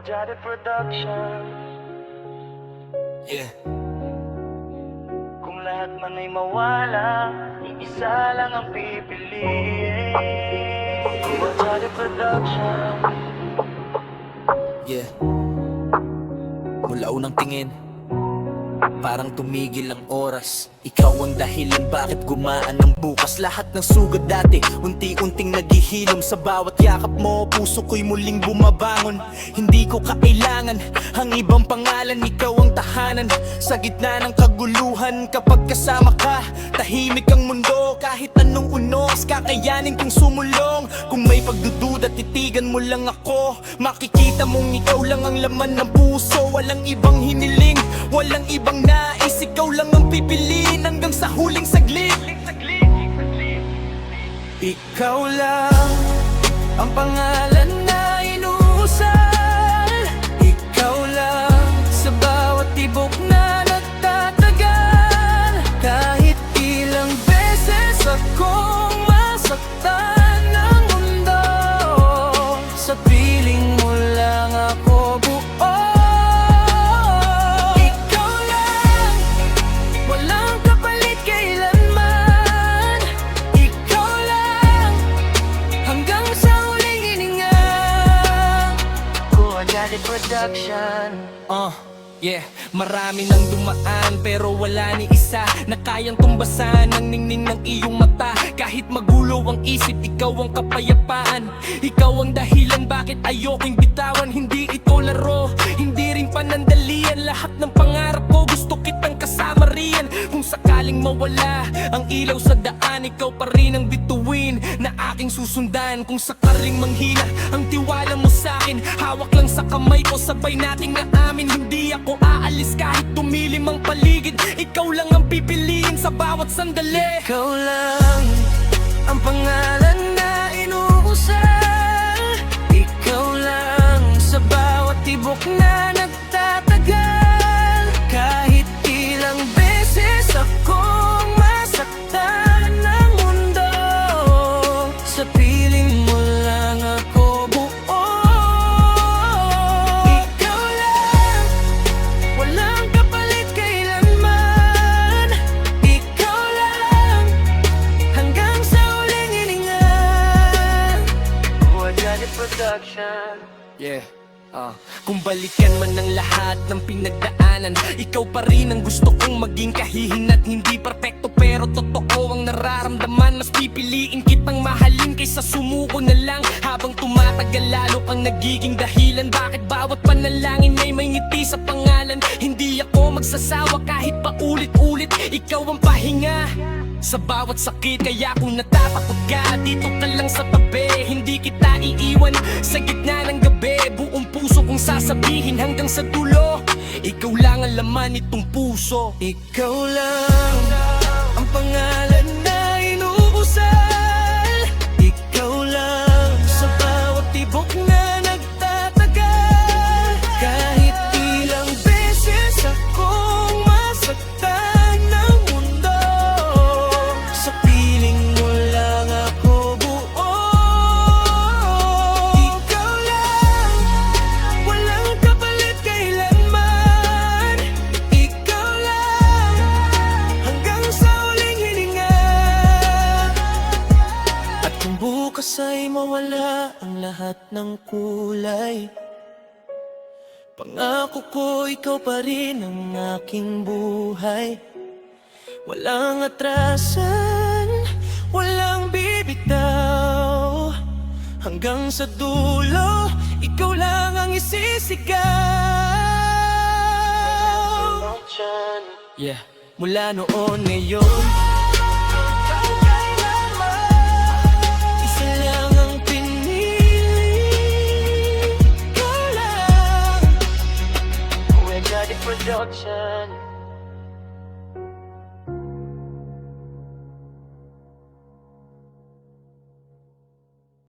Jade Production. Yeah. Kung lahat man ay mawala, iisa lang ang pipiliin. Jade Production. Yeah. Mula unang tingin, parang tumigil ang oras. Ikaw ang dahilan bakit gumaan ng bukas. Lahat ng sugod dati, unti-unting naghihilom. Sa bawat yakap mo, puso ko'y muling bumabangon. Hindi ko kailangan ang ibang pangalan. Ikaw ang tahanan sa gitna ng kaguluhan. Kapag kasama ka, tahimik ang mundo. Kahit anong unos, kakayanin kong sumulong. Kung may pagdududa, titigan mo lang ako. Makikita mong ikaw lang ang laman ng puso. Walang ibang hiniling, walang ibang nais. Ikaw lang ang pipiliin hanggang sa huling saglit. Ikaw lang ang pangalan na inuusal. Ikaw lang sa bawat tibok na nagtatagal. Kahit ilang beses akong masaktan ng mundo, sa piling mo lang ako buo. Jade Production. Yeah, marami nang dumaan pero wala ni isa na kayang tumbasan ang ningning ng iyong mata. Kahit magulo ang isip, ikaw ang kapayapaan. Ikaw ang dahilan bakit ayokong bitawan. Hindi ito laro, hindi rin panandalian. Lahat ng pangarap ko gusto kitang kasama riyan. Kung sakaling mawala ang ilaw sa daan, ikaw pa rin ang bituin na aking susundan. Kung sakaling manghina ang tiwala mo sa'kin, hawak lang sa kamay ko, sabay nating naamin. Hindi ako aalis kahit tumilim ang paligid. Ikaw lang ang pipiliin sa bawat sandali. Ikaw lang ang pangalan na inuusal. Ikaw lang sa bawat tibok na nagtatagal. Kahit ilang beses akong masaktan ng mundo, sa piling mo lang ako buo. Ikaw lang, walang kapalit kailanman. Ikaw lang, hanggang sa huling hininga. Jade Production. Yeah. Kung balikan man ng lahat ng pinagdaanan, ikaw pa rin ang gusto kong maging. Kahihina't hindi perfecto pero totoo ang nararamdaman. Mas pipiliin kitang mahalin kaysa sumuko na lang. Habang tumatagal lalo kang nagiging dahilan bakit bawat panalangin ay may ngiti sa pangalan. Hindi ako magsasawa kahit paulit-ulit, ikaw ang pahinga sa bawat sakit. Kaya kung natatakot ka, dito ka lang sa tabi. Hindi kita iiwan sa gitna ng gabi. Buong puso kong sasabihin hanggang sa dulo, ikaw lang ang laman nitong puso. Ikaw lang ang pangalan na inuusal. Ikaw lang sa bawat tibok na nagtatagal. Kahit ilang beses akong masaktan ng mundo, sa piling mo lang ako buo. Ikaw lang, walang kapalit kailanman. Ikaw lang, hanggang sa huling hininga. At kung bukas ay mawala ang lahat ng kulay, pangako ko ikaw pa rin ang aking buhay. Walang atrasan, walang bibitaw, hanggang sa dulo, ikaw lang ang isisigaw. Yeah, mula noon ngayon, Isa lang ang pinili. Ikaw lang. Jade Production.